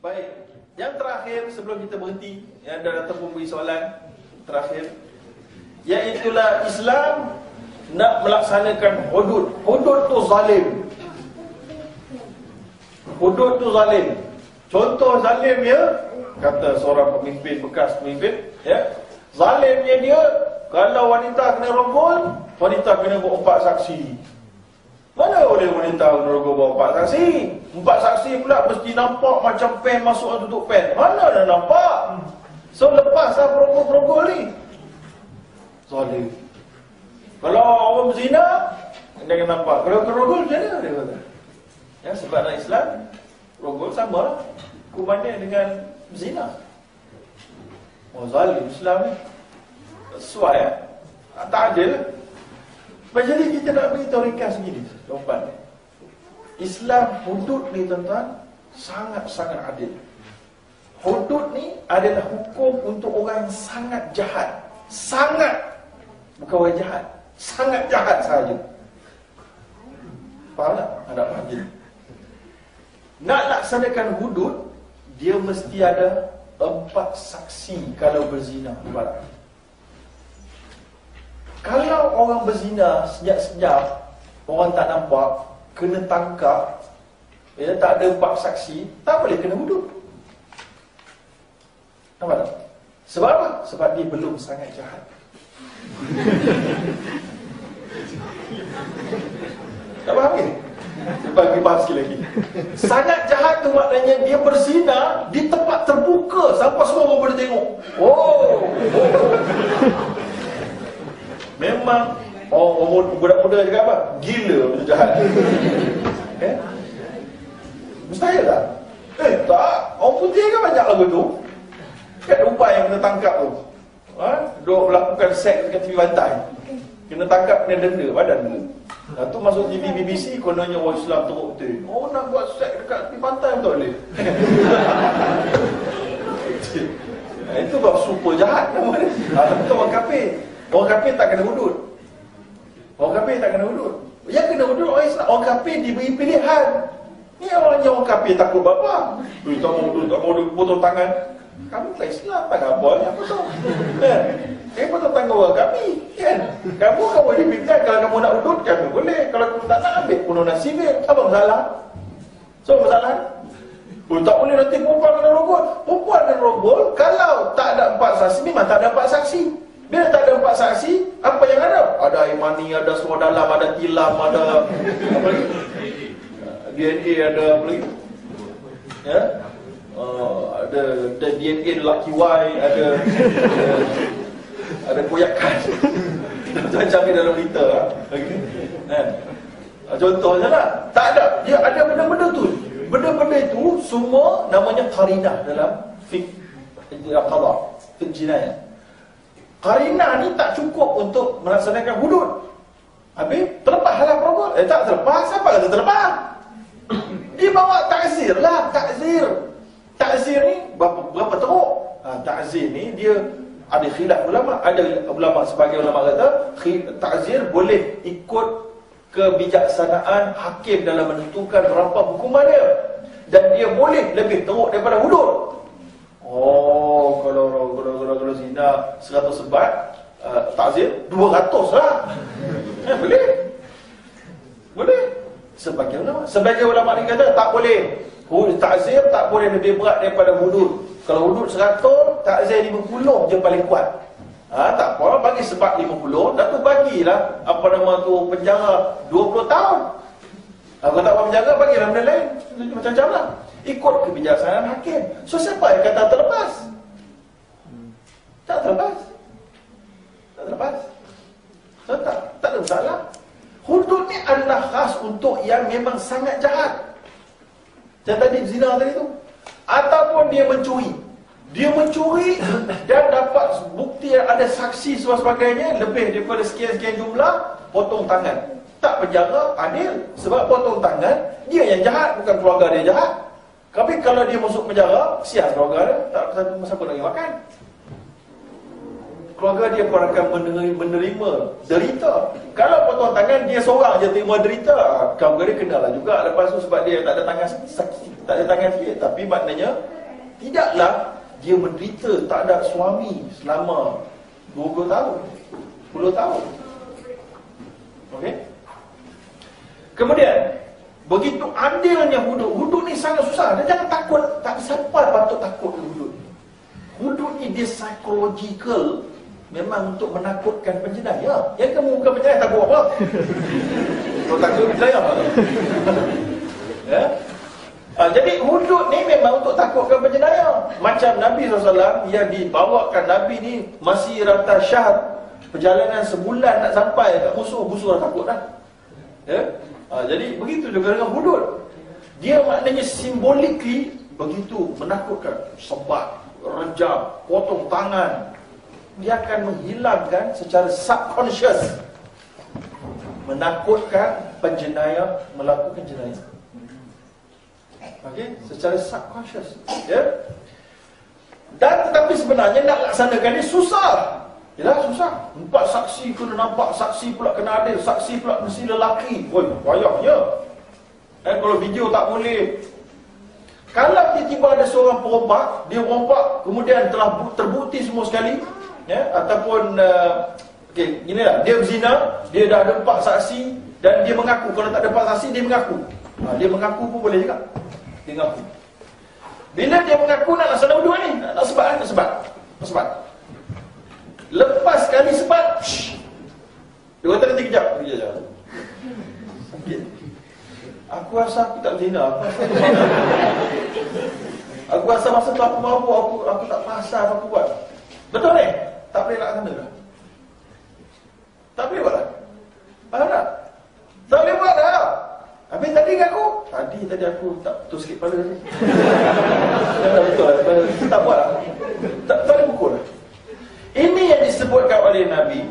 Baik, yang terakhir sebelum kita berhenti, yang dah terpumpui soalan terakhir, iaitulah Islam nak melaksanakan hudud. Hudud tu zalim. Hudud tu zalim. Contoh zalimnya, kata seorang pemimpin, bekas pemimpin, ya, zalimnya dia, kalau wanita kena rogol, wanita kena bawa 4 saksi. Mana boleh wanita kena rogol bawa 4 saksi? 4 saksi pula mesti nampak macam pen masuk dan tutup pen. Mana dah nampak? So lepas lah perogol-perogol ni. Zalim. Kalau orang berzina, jangan nampak. Kalau kerogol macam mana dia kata? Ya, sebab dalam Islam rogol sama lah hukumannya dengan berzina. Oh, zalim Islam ni. Sesuai ya? Tak adil. Jadi kita nak beritahu ringkas begini, jawapan. Islam hudud ni tuan-tuan sangat-sangat adil. Hudud ni adalah hukum untuk orang yang sangat jahat. Sangat, bukan orang jahat, sangat jahat sahaja. Faham tak? Ada adil. Nak laksanakan hudud, dia mesti ada 4 saksi kalau berzina ibarat. Kalau orang berzina senyap-senyap, orang tak nampak, kena tangkap, ya, tak ada 4 saksi, tak boleh kena hudud. Nampak tak? Sebab apa? Sebab dia belum sangat jahat. Tak faham ni? Bagi bahas sikit lagi. Sangat jahat tu maknanya dia berzina di tempat terbuka sampai semua orang boleh tengok. Oh. Memang budak muda cakap apa? Gila betul jahat. Mustahil tak? Tak. Orang putih kan banyak lagu tu. Kat Dubai yang kena tangkap tu. Duk melakukan seks dekat tepi pantai. Kena tangkap, kena denda, badan denda. Tu masuk TV BBC, kononnya orang Islam teruk betul. Oh, nak buat seks dekat tepi pantai pun tak boleh. Itu bab super jahat nama dia. Itu orang kafir. Orang kafir tak kena hudud. Orang kafir tak kena hudud. Yang kena hudud orang Islam. Orang kafir diberi pilihan. Ni orang kafir takut apa? Tak mau potong tangan. Kamu tak Islam, tak apa yang potong. Potong tangan orang kami, kan? Kamu boleh pilihan. Kalau kamu nak hudud, kamu boleh. Kalau kamu tak nak, ambil undang-undang sivil. Apa masalah? So masalah? Tak boleh nanti perempuan kena rogol. Perempuan kena rogol kalau tak ada 4 saksi. Memang tak ada 4 saksi. Bila tak ada 4 saksi, apa yang ada? Ada air mani, ada semua dalam, ada tilam, ada apa lagi? DNA, ada apa lagi? Ya? Ada DNA lelaki Y, ada koyakan. Macam ni dalam berita. Okay. Contohnya lah, tak ada. Dia ada benda-benda tu. Benda-benda itu semua namanya qarinah dalam fiqh qada, fiqh jinayah. Qarinah ni tak cukup untuk melaksanakan hudud. Habis terlepaslah perogol. Tak terlepas, siapa kata terlepas? Dia bawa ta'zir lah, ta'zir. Ta'zir ni berapa teruk? Ta'zir ni dia ada khilaf ulama. Ada ulama, sebagai ulama kata ta'zir boleh ikut kebijaksanaan hakim dalam menentukan berapa hukuman dia, dan dia boleh lebih teruk daripada hudud. Oh, kalau zina 100 sebat, ta'zir 200 lah. Boleh. Boleh. Sebagai ulama ni kata tak boleh. Ta'zir tak boleh lebih berat daripada hudud. Kalau hudud 100, ta'zir 50 je paling kuat. Tak apa, bagi sebab 50, dah tu bagilah apa nama tu, penjara 20 tahun. Kalau tak apa penjara, bagilah benda lain. Macam-macam lah. Ikut kebijaksanaan hakim. So siapa yang kata terlepas? Tak terlepas. Tak terlepas. So tak ada masalah. Hudud ni adalah khas untuk yang memang sangat jahat. Macam tadi zina tadi tu. Ataupun dia mencuri. Dia mencuri dan dapat bukti yang ada saksi sebagainya, lebih daripada sekian-sekian jumlah, potong tangan. Tak penjara, adil. Sebab potong tangan, dia yang jahat, bukan keluarga dia jahat. Tapi kalau dia masuk penjara, kesian keluarga dia, tak siapa nak makan. Keluarga dia pun akan menerima derita. Kalau potong tangan, dia seorang je terima derita, keluarga dia kenalah juga. Lepas tu sebab dia tak ada tangan saksi. Tak ada tangan sikit. Tapi maknanya tidaklah dia menderita tak ada suami selama 20 tahun, 10 tahun. Okey. Kemudian begitu adilnya hudud. Hudud ni sangat susah. Dan jangan takut. Tak siapa patut takut ke hudud. Hudud ni dia psychological. Memang untuk menakutkan penjenayah. Yang kamu bukan penjenayah, takut apa? Kau takut penjenayah. Ya? Jadi hudud ni memang untuk takutkan penjenayah. Macam Nabi SAW yang dibawakan Nabi ni masih rata syahad. Perjalanan sebulan nak sampai kat musuh dah takut dah. Ya? Jadi begitu juga dengan hudud. Dia maknanya simbolically begitu menakutkan. Sebat, rejam, potong tangan. Dia akan menghilangkan secara subconscious, menakutkan penjenayah melakukan jenayah. Okey, secara subconscious, ya. Dan tetapi sebenarnya nak laksanakan ni susah. Yalah, susah. 4 saksi kena nampak, saksi pula kena adil, saksi pula mesti lelaki. Oi, payahnya. Dan kalau video tak boleh. Kalau tiba-tiba ada seorang perompak, dia rompak, kemudian telah terbukti semua sekali, ya, ataupun okey, ginilah, dia berzina, dia dah ada 4 saksi dan dia mengaku. Kalau tak ada 4 saksi, dia mengaku. Dia mengaku pun boleh juga. Dia mengaku. Bila dia mengaku nak laksana hudud ni, nak sebat. Lepas kali sebat, dia kata nanti kejap. Sakit. Aku rasa aku tak berzina. Aku rasa masa tu aku mampu, aku tak pasal apa aku buat. Betul ni? Tak boleh laksana dah. Tak boleh buat dah. Faham tak? Tak boleh buat dah. Habis tadi kat aku? Tadi aku tak betul sikit kepala ni. Betul lah. Tak buat lah. Tak boleh pukul lah. Ini yang disebutkan oleh Nabi,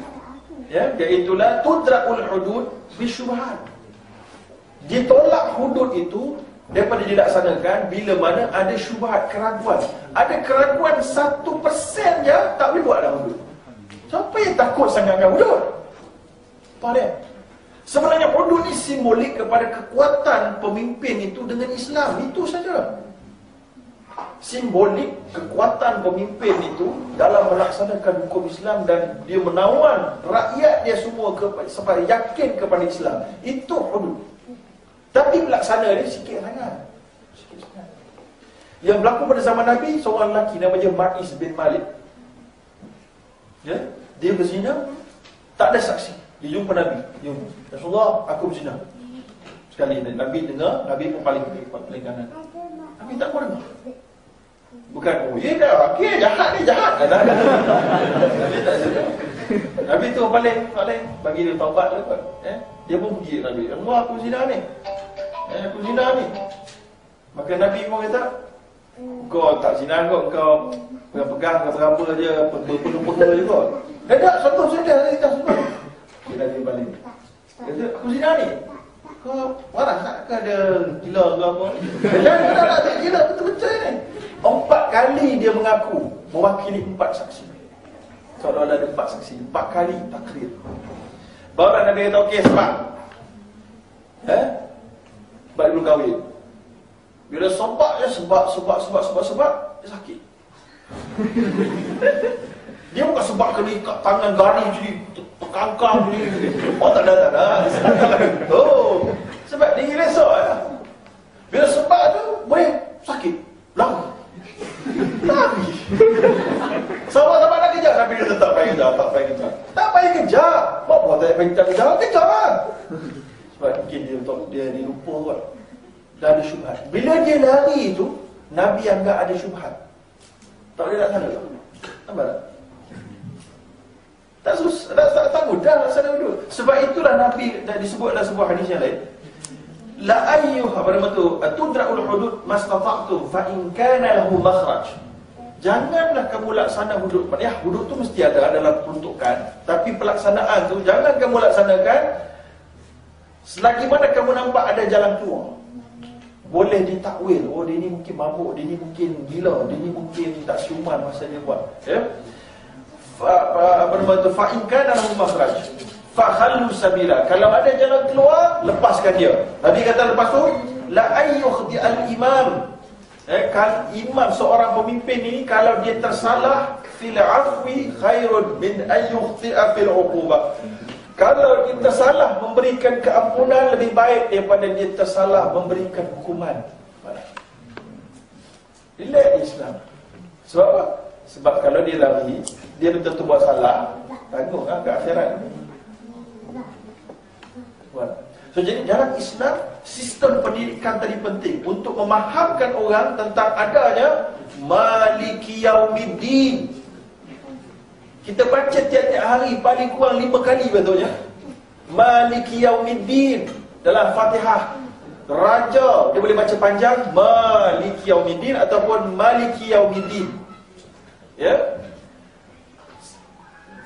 ya, iaitulah tudra'ul hudud bisyubhat. Ditolak hudud itu daripada dilaksanakan bila mana ada syubhat, keraguan. Ada keraguan 1% je, tak boleh buat dah hudud. Siapa yang takut sangat dengan hudud? Faham tak? Sebenarnya hudud ni simbolik kepada kekuatan pemimpin itu dengan Islam. Itu saja. Simbolik kekuatan pemimpin itu dalam melaksanakan hukum Islam dan dia menawan rakyat dia semua supaya yakin kepada Islam. Itu hudud. Tapi pelaksana dia sikit sangat. Yang berlaku pada zaman Nabi, seorang lelaki namanya Ma'iz bin Malik. Ya, dia berzina, tak ada saksi. Dia jumpa Nabi. Ya Rasulullah, aku berzina. Sekali Nabi dengar, Nabi pun paling kanan. Nabi tak mau dengar. Bukan, oh ya dah, okey, jahat ni, jahat. Nabi tu paling bagi dia taubat lah kot. Dia pun pergi Nabi. Allah, aku zina ni. Aku zina ni. Maka Nabi pun kata, kau tak zina kot, kau pegang berapa je, penuh-penuh je kot. Tak, satu saja, tak semua. Nabi balik. Kata, aku zina ni. Kau waras tak ke ada gila ke apa? Jangan tak gila, betul-betul ni. 4 kali dia mengaku, mewakili 4 saksi. Seolah-olah ada 4 saksi, 4 kali takrir. Baru Nabi kata, okey, sebab baik belum kahwin. Bila sebab dia sebab dia sakit. Dia bukan sebab kena ikat tangan gari jadi terkangkang ni. Oh tak ada. Oh, sebab dia resok ya. Bila sebab tu boleh sakit. Lama. Tapi sahabat-sahabat nak kejar, Nabi kata tak payah kejar. Tak payah kejar. Apa tak payah kejar lah. Sebab mungkin dia lupa kot. Dah ada syubhat. Bila dia lari tu, Nabi anggap ada syubhat. Tak boleh nak sana tak? Nampak tak? Tak mudah nak sana dulu. Sebab itulah Nabi disebut dalam sebuah hadis yang lain. La ayyuha, apa nama tu? Tudra'ul hudud mastata'tum fa in kana lahu makhraj. Janganlah kamu laksana hudud. Maksudnya hudud tu mesti ada dalam peruntukan, tapi pelaksanaan tu jangan kamu laksanakan selagi mana kamu nampak ada jalan keluar. Boleh ditakwil, oh dia ni mungkin mabuk, dia ni mungkin gila, dia ni mungkin tak siuman masa dia buat. Ya. Apa nama tu? Fa in kana lahu makhraj fa khallu sabila. Kalau ada jalan keluar, lepaskan dia. Nabi kata lepas tu la ayyukhdi al-imam. Kalau imam, seorang pemimpin ini, kalau dia tersalah fil afwi khairun min ayyukhti'a fil uqubah. Kalau dia tersalah memberikan keampunan, lebih baik daripada dia tersalah memberikan hukuman. Relax Islam. Sebab apa? Sebab kalau dia lari, dia betul-betul buat salah, tanggung lah ke akhirat. So jadi dalam Islam, sistem pendidikan tadi penting untuk memahamkan orang tentang adanya Maliki Yaumiddin. Kita baca tiap-tiap hari paling kurang 5 kali betulnya Maliki Yaumiddin dalam Fatihah. Raja, dia boleh baca panjang Maliki Yaumiddin ataupun Maliki Yaumiddin. Ya.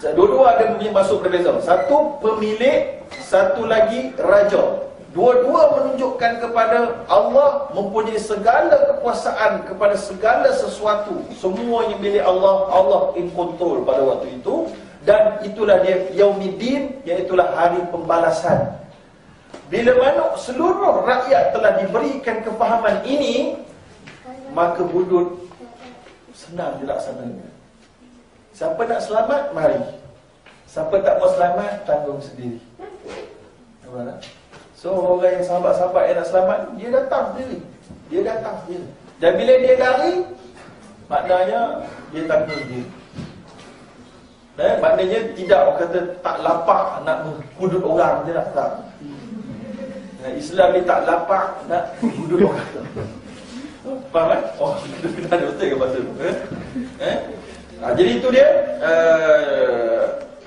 Dua-dua ada masuk berbeza. Satu pemilik, satu lagi raja. Dua-dua menunjukkan kepada Allah mempunyai segala kekuasaan kepada segala sesuatu. Semuanya milik Allah. Allah in control pada waktu itu. Dan itulah dia Yaumiddin, iaitulah hari pembalasan. Bila mana seluruh rakyat telah diberikan kefahaman ini, maka hudud senang dilaksanakan. Siapa nak selamat, mari. Siapa tak mau selamat, tanggung sendiri. So orang yang sahabat-sahabat yang nak selamat, dia datang sendiri. Dia datang sendiri. Dan bila dia lari, maknanya dia tanggung sendiri. Maknanya tidak orang kata tak lapak nak menghudud orang je lah, tak. Islam ni tak lapak nak hudud orang. Faham kan? Oh, kita ada betul ke pasal tu? Jadi itu dia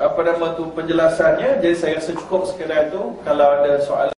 apa nama tu penjelasannya. Jadi saya rasa cukup sekedar itu. Kalau ada soalan